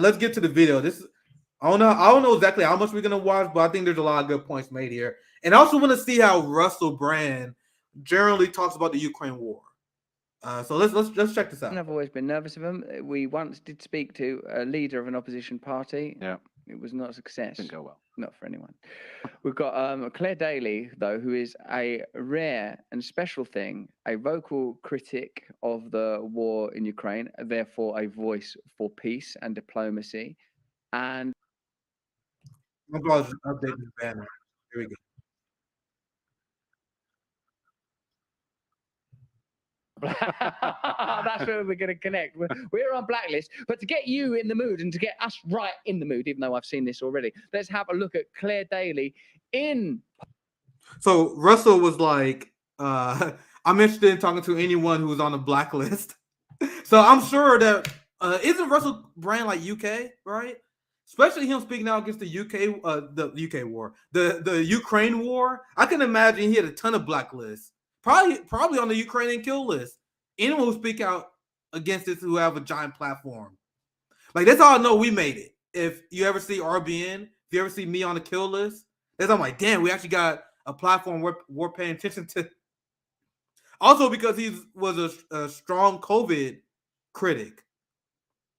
let's get to the video. I don't know exactly how much we're gonna watch, but I think there's a lot of good points made here. And I also want to see how Russell Brand generally talks about the Ukraine war. So let's check this out. I've always been nervous of him. We once did speak to a leader of an opposition party. Yeah. It was not a success. Didn't go well. Not for anyone. We've got Clare Daly, though, who is a rare and special thing, a vocal critic of the war in Ukraine, therefore a voice for peace and diplomacy. And I'm going to update this banner. Here we go. That's where we're going to connect. We're on Blacklist, but to get you in the mood and to get us right in the mood, even though I've seen this already, let's have a look at Clare Daly in. So Russell was like, I'm interested in talking to anyone who's on the blacklist. So I'm sure that isn't Russell Brand like UK, right? Especially him speaking out against the UK war, the Ukraine war. I can imagine he had a ton of blacklists. Probably on the Ukrainian kill list. Anyone who speak out against this who have a giant platform. Like, that's how I know we made it. If you ever see RBN, if you ever see me on the kill list, that's I'm like, damn, we actually got a platform we're paying attention to. Also because he was a strong COVID critic,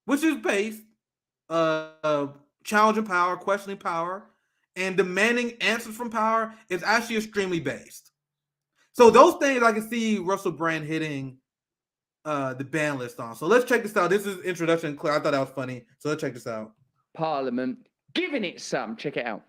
which is based challenging power, questioning power, and demanding answers from power is actually extremely based. So those things I can see Russell Brand hitting the ban list on. So let's check this out. This is introduction. I thought that was funny. So let's check this out. Parliament giving it some. Check it out.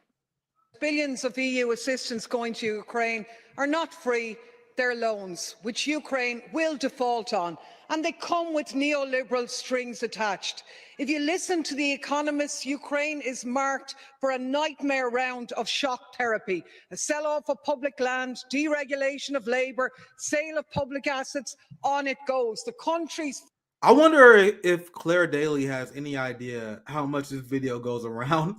Billions of EU assistance going to Ukraine are not free. They're loans, which Ukraine will default on. And they come with neoliberal strings attached. If you listen to the economists, Ukraine is marked for a nightmare round of shock therapy, a sell-off of public land, deregulation of labour, sale of public assets, on it goes. The country's... I wonder if Clare Daly has any idea how much this video goes around.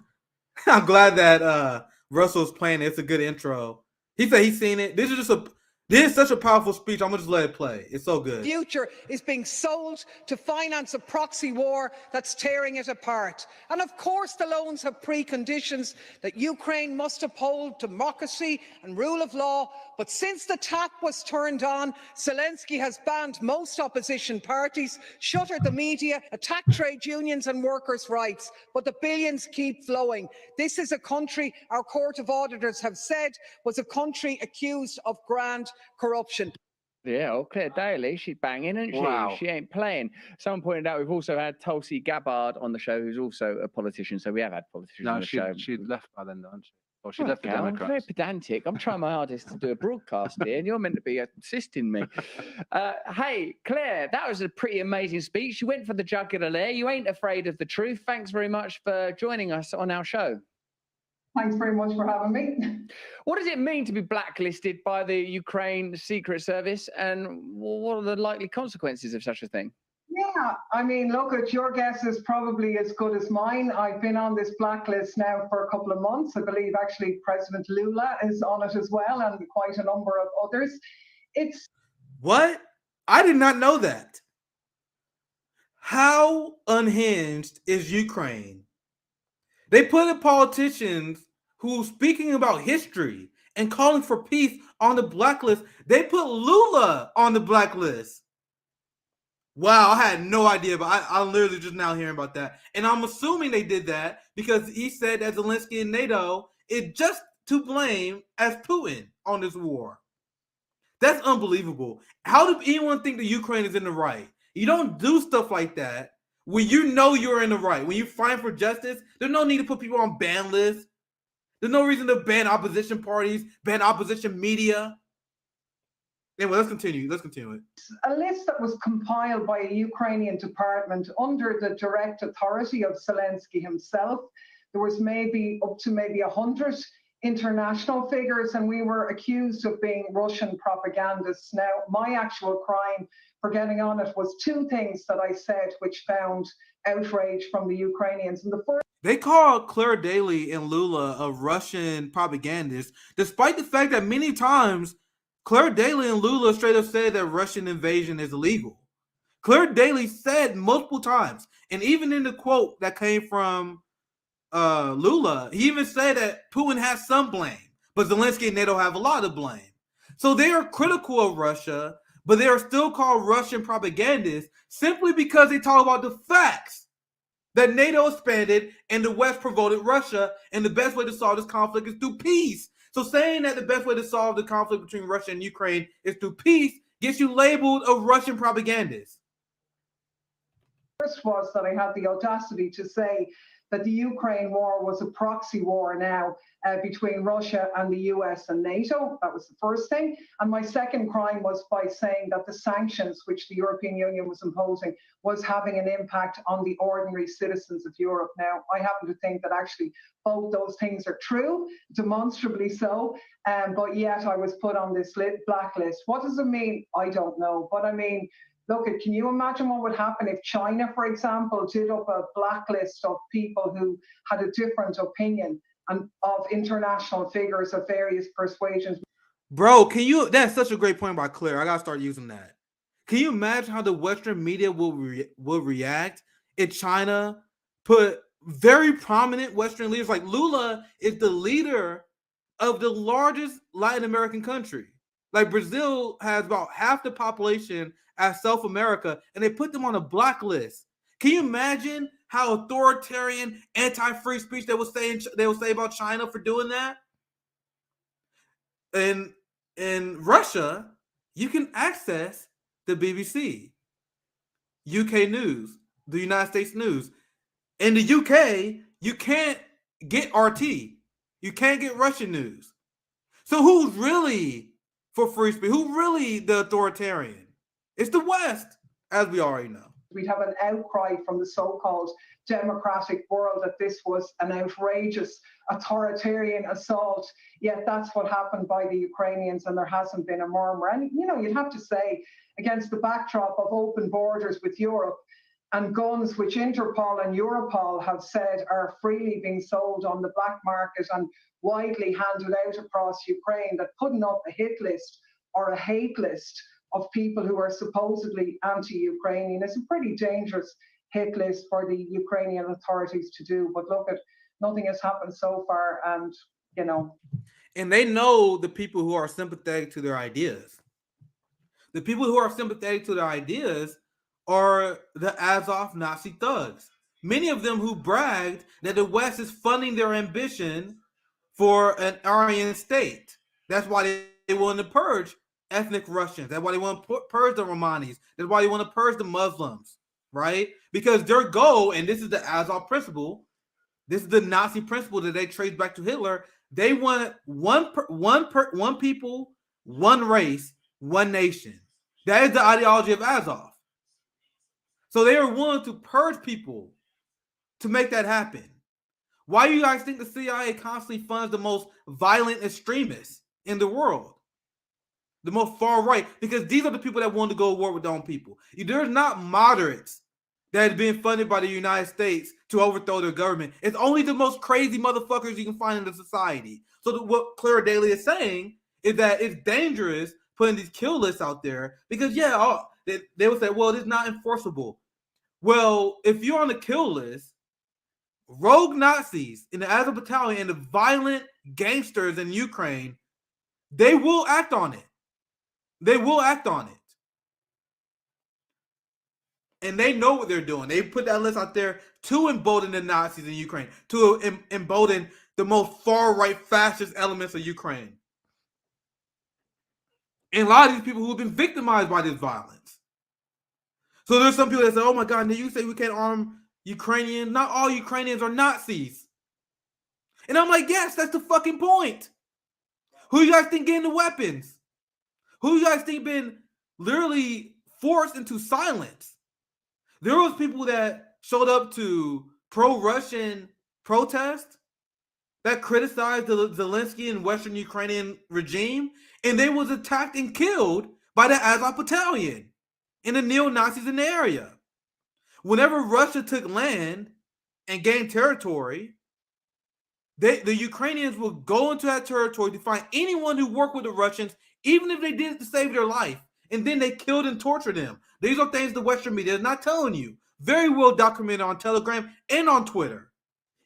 I'm glad that Russell's playing it. It's a good intro. He said he's seen it. This is such a powerful speech. I'm going to just let it play. It's so good. Future is being sold to finance a proxy war that's tearing it apart. And of course, the loans have preconditions that Ukraine must uphold democracy and rule of law. But since the tap was turned on, Zelensky has banned most opposition parties, shuttered the media, attacked trade unions and workers' rights. But the billions keep flowing. This is a country, our Court of Auditors have said, was a country accused of grand corruption. Yeah, Clare Daly, she's banging, isn't she? Wow. She ain't playing. Someone pointed out we've also had Tulsi Gabbard on the show, who's also a politician. So we have had politicians on the show. She'd left by then, hadn't she? Or she left the I'm Democrats. very pedantic. I'm trying my hardest to do a broadcast here, and you're meant to be assisting me. Hey, Claire, that was a pretty amazing speech. You went for the jugular there. You ain't afraid of the truth. Thanks very much for joining us on our show. Thanks very much for having me. What does it mean to be blacklisted by the Ukraine Secret Service, and what are the likely consequences of such a thing? Yeah, I mean, look, your guess is probably as good as mine. I've been on this blacklist now for a couple of months. I believe actually President Lula is on it as well, and quite a number of others. It's... What? I did not know that. How unhinged is Ukraine? They put in politicians who speaking about history and calling for peace on the blacklist. They put Lula on the blacklist. Wow, I had no idea, but I'm literally just now hearing about that. And I'm assuming they did that because he said that Zelensky and NATO is just to blame as Putin on this war. That's unbelievable. How does anyone think that Ukraine is in the right? You don't do stuff like that when you know you're in the right. When you fight for justice, there's no need to put people on ban lists. There's no reason to ban opposition parties, ban opposition media. Anyway, let's continue. Let's continue it. A list that was compiled by a Ukrainian department under the direct authority of Zelensky himself. There was maybe up to 100 international figures, and we were accused of being Russian propagandists. Now, my actual crime for getting on it was two things that I said, which found outrage from the Ukrainians. And the first... They call Clare Daly and Lula a Russian propagandist, despite the fact that many times Clare Daly and Lula straight up said that Russian invasion is illegal. Clare Daly said multiple times, and even in the quote that came from Lula, he even said that Putin has some blame, but Zelensky and NATO have a lot of blame. So they are critical of Russia, but they are still called Russian propagandists simply because they talk about the facts that NATO expanded and the West provoked Russia, and the best way to solve this conflict is through peace. So saying that the best way to solve the conflict between Russia and Ukraine is through peace gets you labeled a Russian propagandist. First was that I had the audacity to say that the Ukraine war was a proxy war now between Russia and the US and NATO. That was the first thing. And my second crime was by saying that the sanctions which the European Union was imposing was having an impact on the ordinary citizens of Europe. Now, I happen to think that actually both those things are true, demonstrably so, but yet I was put on this blacklist. What does it mean? I don't know. But I mean, look, can you imagine what would happen if China, for example, did up a blacklist of people who had a different opinion and of international figures of various persuasions? Bro, that's such a great point by Claire. I gotta start using that. Can you imagine how the Western media will react if China put very prominent Western leaders, like Lula is the leader of the largest Latin American country. Like Brazil has about half the population as South America, and they put them on a blacklist. Can you imagine how authoritarian, anti-free speech they will say about China for doing that? And in Russia, you can access the BBC, UK News, the United States News. In the UK, you can't get RT. You can't get Russian news. So who's really for free speech? Who's really the authoritarian? It's the West, as we already know. We'd have an outcry from the so-called democratic world that this was an outrageous authoritarian assault. Yet that's what happened by the Ukrainians, and there hasn't been a murmur. And, you know, you'd have to say, against the backdrop of open borders with Europe and guns which Interpol and Europol have said are freely being sold on the black market and widely handed out across Ukraine, that putting up a hit list or a hate list of people who are supposedly anti-Ukrainian is a pretty dangerous hit list for the Ukrainian authorities to do. But look, nothing has happened so far, and you know. And they know the people who are sympathetic to their ideas. The people who are sympathetic to their ideas are the Azov Nazi thugs. Many of them who bragged that the West is funding their ambition for an Aryan state. That's why they want to purge ethnic Russians. That's why they want to purge the Romanis. That's why they want to purge the Muslims, right? Because their goal, and this is the Azov principle, this is the Nazi principle that they trace back to Hitler. They want one people, one race, one nation. That is the ideology of Azov. So they are willing to purge people to make that happen. Why do you guys think the CIA constantly funds the most violent extremists in the world? The most far right, because these are the people that want to go to war with their own people. There's not moderates that is being funded by the United States to overthrow their government. It's only the most crazy motherfuckers you can find in the society. So what Clare Daly is saying is that it's dangerous putting these kill lists out there because, they would say, well, it's not enforceable. Well, if you're on the kill list, rogue Nazis in the Azov battalion and the violent gangsters in Ukraine, they will act on it. They will act on it. And they know what they're doing. They put that list out there to embolden the Nazis in Ukraine, to embolden the most far-right fascist elements of Ukraine. And a lot of these people who have been victimized by this violence. So there's some people that say, oh my God, you say we can't arm Ukrainians. Not all Ukrainians are Nazis. And I'm like, yes, that's the fucking point. Who you guys think getting the weapons? Who you guys think been literally forced into silence? There was people that showed up to pro-Russian protests that criticized the Zelensky and Western Ukrainian regime, and they was attacked and killed by the Azov battalion and the neo-Nazis in the area. Whenever Russia took land and gained territory, the Ukrainians would go into that territory to find anyone who worked with the Russians, even if they did it to save their life. and then they killed and tortured them. These are things the Western media is not telling you. Very well documented on Telegram and on Twitter.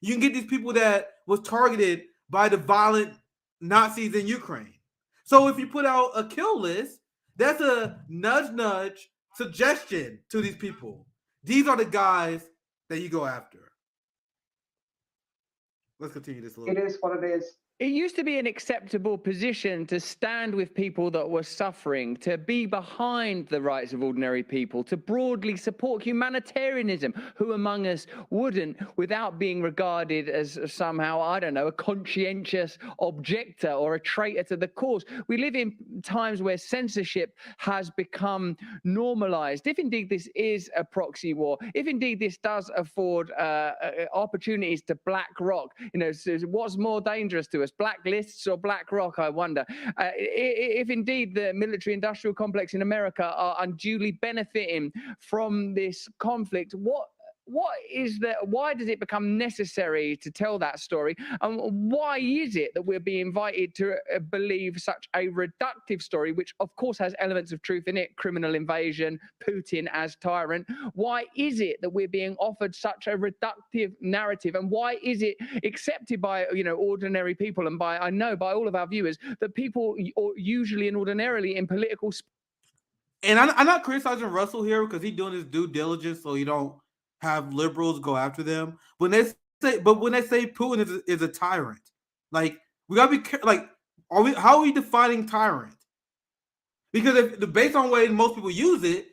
You can get these people that was targeted by the violent Nazis in Ukraine. So if you put out a kill list, that's a nudge suggestion to these people. These are the guys that you go after. Let's continue this a little It bit. is what it is. It used to be an acceptable position to stand with people that were suffering, to be behind the rights of ordinary people, to broadly support humanitarianism. Who among us wouldn't, without being regarded as somehow, I don't know, a conscientious objector or a traitor to the cause? We live in times where censorship has become normalized. If indeed this is a proxy war, if indeed this does afford opportunities to BlackRock, so what's more dangerous to us? Blacklists or BlackRock, I wonder. If indeed the military-industrial complex in America are unduly benefiting from this conflict, what is that? Why does it become necessary to tell that story? And why is it that we're being invited to believe such a reductive story, which of course has elements of truth in it, criminal invasion, Putin as tyrant? Why is it that we're being offered such a reductive narrative? And why is it accepted by, ordinary people and by all of our viewers, that people usually and ordinarily in political... And I'm not criticizing Russell here because he's doing his due diligence so you don't have liberals go after them. When they say Putin is a tyrant, like we gotta be careful. Like, how are we defining tyrant? Because based on the way most people use it,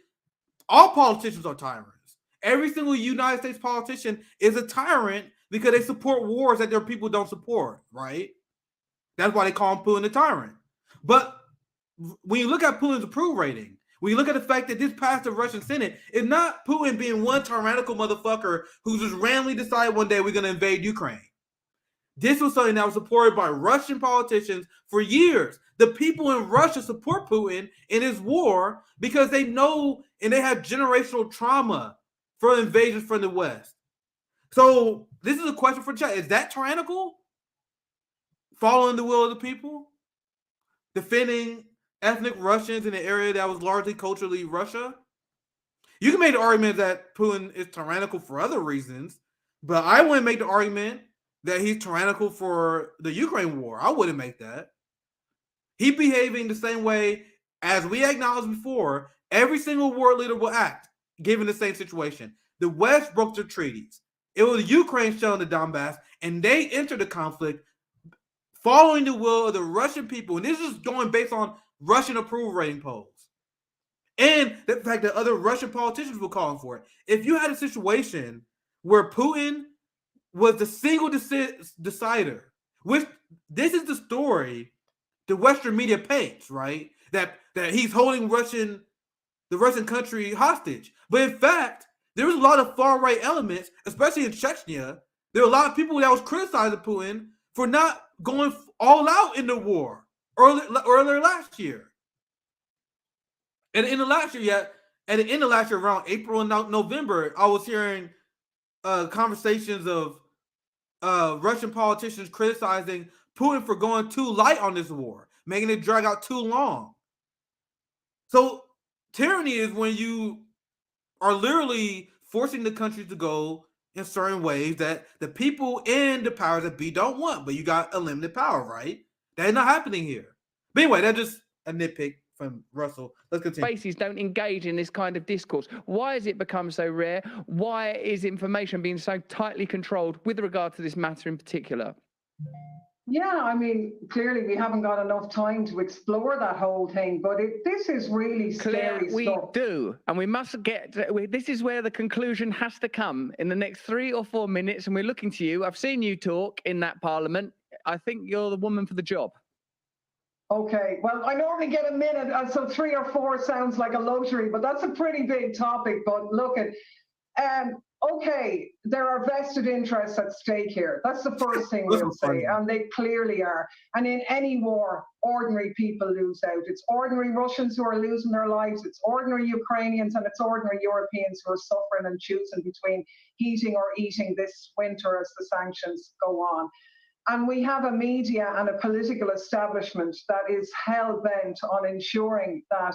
all politicians are tyrants. Every single United States politician is a tyrant because they support wars that their people don't support. Right? That's why they call Putin a tyrant. But when you look at Putin's approval rating, when you look at the fact that this passed the Russian Senate, it's not Putin being one tyrannical motherfucker who just randomly decided one day we're going to invade Ukraine. This was something that was supported by Russian politicians for years. The people in Russia support Putin in his war because they know and they have generational trauma for invasions from the West. So this is a question for chat. Is that tyrannical? Following the will of the people? Defending ethnic Russians in an area that was largely culturally Russia? You can make the argument that Putin is tyrannical for other reasons, but I wouldn't make the argument that he's tyrannical for the Ukraine war. I wouldn't make that. He's behaving the same way as we acknowledged before. Every single world leader will act given the same situation. The West broke their treaties. It was Ukraine shelling the Donbass, and they entered the conflict following the will of the Russian people. And this is going based on Russian approval rating polls. And the fact that other Russian politicians were calling for it. If you had a situation where Putin was the single decider, which this is the story the Western media paints, right? That he's holding the Russian country hostage. But in fact, there was a lot of far-right elements, especially in Chechnya. There were a lot of people that was criticizing Putin for not going all out in the war earlier last year. And in the last year, at the end of last year, around April and November, I was hearing conversations of Russian politicians criticizing Putin for going too light on this war, making it drag out too long. So tyranny is when you are literally forcing the country to go in certain ways that the people in the powers that be don't want, but you got a limited power, right? That is not happening here. But anyway, that's just a nitpick from Russell. Let's continue. Spaces don't engage in this kind of discourse. Why has it become so rare? Why is information being so tightly controlled with regard to this matter in particular? Yeah, I mean, clearly we haven't got enough time to explore that whole thing, but this is really Claire, scary we stuff. do, and we must get. This is where the conclusion has to come in the next 3 or 4 minutes, and we're looking to you. I've seen you talk in that parliament. I think you're the woman for the job. Okay, well, I normally get a minute, so 3 or 4 sounds like a luxury, but that's a pretty big topic. But look at, okay, there are vested interests at stake here. That's the first thing we'll say, and they clearly are. And in any war, ordinary people lose out. It's ordinary Russians who are losing their lives. It's ordinary Ukrainians, and it's ordinary Europeans who are suffering and choosing between heating or eating this winter as the sanctions go on. And we have a media and a political establishment that is hell-bent on ensuring that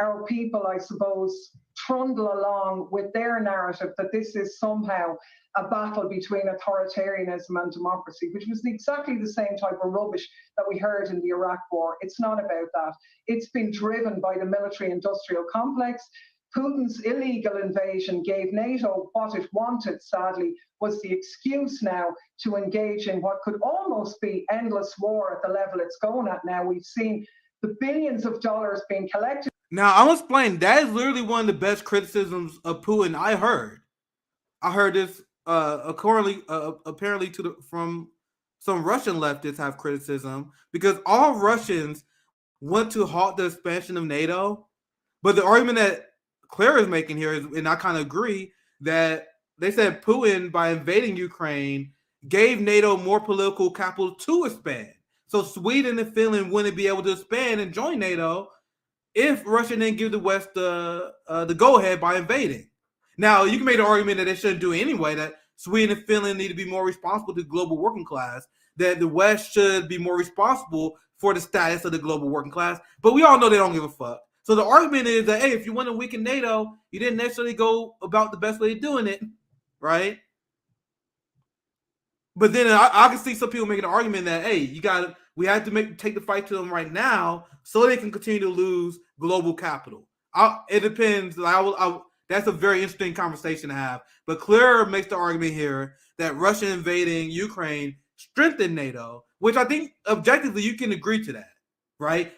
our people, I suppose, trundle along with their narrative that this is somehow a battle between authoritarianism and democracy, which was exactly the same type of rubbish that we heard in the Iraq War. It's not about that. It's been driven by the military-industrial complex. Putin's illegal invasion gave NATO what it wanted, sadly, was the excuse now to engage in what could almost be endless war at the level it's going at now. We've seen the billions of dollars being collected. Now, I'll explain. That is literally one of the best criticisms of Putin I heard. I heard this apparently from some Russian leftists have criticism because all Russians want to halt the expansion of NATO. But the argument that Claire is making here is, and I kind of agree, that they said Putin, by invading Ukraine, gave NATO more political capital to expand. So Sweden and Finland wouldn't be able to expand and join NATO if Russia didn't give the West the go-ahead by invading. Now, you can make the argument that they shouldn't do it anyway, that Sweden and Finland need to be more responsible to the global working class, that the West should be more responsible for the status of the global working class. But we all know they don't give a fuck. So the argument is that, hey, if you want to weaken NATO, you didn't necessarily go about the best way of doing it, right? But then I can see some people making an argument that, hey, we have to take the fight to them right now so they can continue to lose global capital. It depends. That's a very interesting conversation to have. But Claire makes the argument here that Russia invading Ukraine strengthened NATO, which I think objectively you can agree to that, right?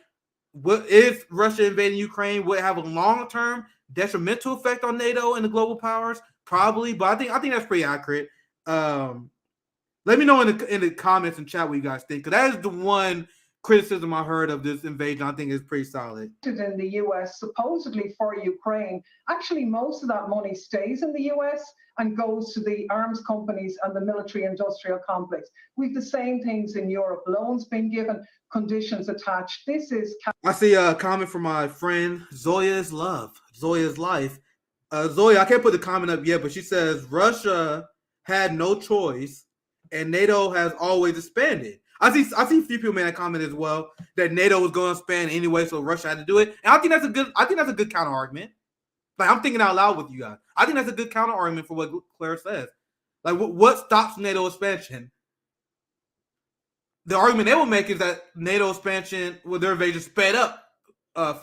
What if Russia invading Ukraine would have a long-term detrimental effect on NATO and the global powers? Probably, but I think that's pretty accurate. Let me know in the comments and chat what you guys think, because that is the one criticism I heard of this invasion. I think is pretty solid. In the US, supposedly for Ukraine, actually most of that money stays in the US and goes to the arms companies and the military-industrial complex. We've the same things in Europe. Loans being given, conditions attached. This is. I see a comment from my friend Zoyas Love, Zoya's Life. Zoya, I can't put the comment up yet, but she says Russia had no choice, and NATO has always expanded. I see a few people made that comment as well, that NATO was going to expand anyway, so Russia had to do it. And I think that's a good counter argument. Like, I'm thinking out loud with you guys. I think that's a good counter argument for what Claire says. Like, what stops NATO expansion? The argument they will make is that NATO expansion, with their invasion, sped up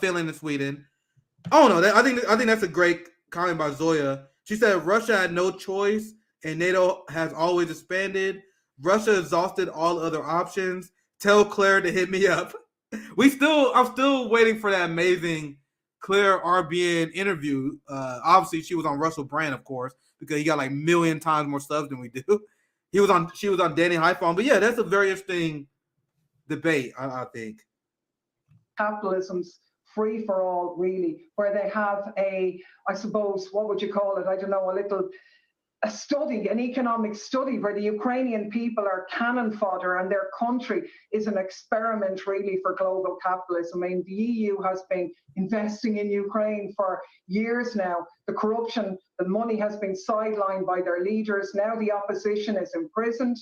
Finland and Sweden. I don't know. I think that's a great comment by Zoya. She said Russia had no choice, and NATO has always expanded. Russia exhausted all other options. Tell Claire to hit me up. I'm still waiting for that amazing Claire RBN interview. Obviously, she was on Russell Brand, of course, because he got like 1 million times more subs than we do. She was on Danny Hyphon. But yeah, that's a very interesting debate, I think. Capitalism's free for all, really, where they have I suppose, what would you call it? I don't know, a study, an economic study where the Ukrainian people are cannon fodder and their country is an experiment really for global capitalism. I mean, the EU has been investing in Ukraine for years now. The corruption, the money has been sidelined by their leaders. Now the opposition is imprisoned.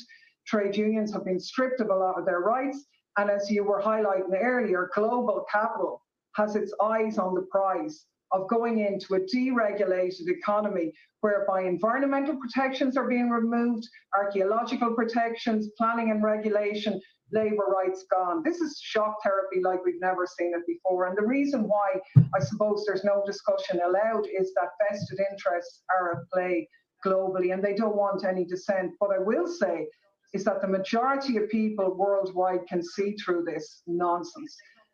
Trade unions have been stripped of a lot of their rights. And as you were highlighting earlier, global capital has its eyes on the prize of going into a deregulated economy whereby environmental protections are being removed, archaeological protections, planning and regulation, labour rights gone. This is shock therapy like we've never seen it before. And the reason why I suppose there's no discussion allowed is that vested interests are at play globally and they don't want any dissent. What I will say is that the majority of people worldwide can see through this nonsense.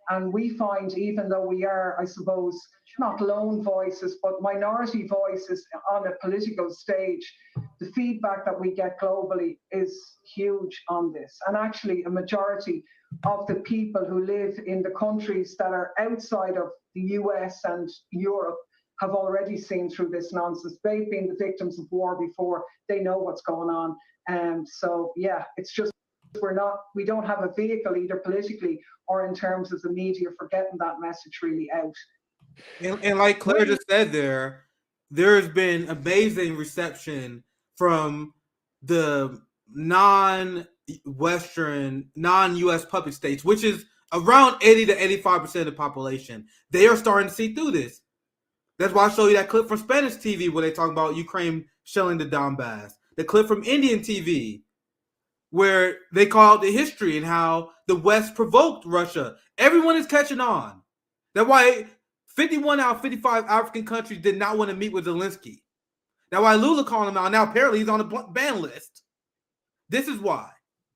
And we find, even though we are, I suppose, not lone voices, but minority voices on a political stage, the feedback that we get globally is huge on this. And actually, a majority of the people who live in the countries that are outside of the US and Europe have already seen through this nonsense. They've been the victims of war before. They know what's going on. And so, yeah, it's just we don't have a vehicle either politically or in terms of the media for getting that message really out. And like Claire just said there's been amazing reception from the non-Western, non-US public states, which is around 80 to 85% of the population, they are starting to see through this. That's why I show you that clip from Spanish TV where they talk about Ukraine shelling the Donbass. The clip from Indian TV where they call out the history and how the West provoked Russia. Everyone is catching on. That's why 51 out of 55 African countries did not want to meet with Zelensky. That's why Lula called him out. Now apparently he's on the ban list. This is why.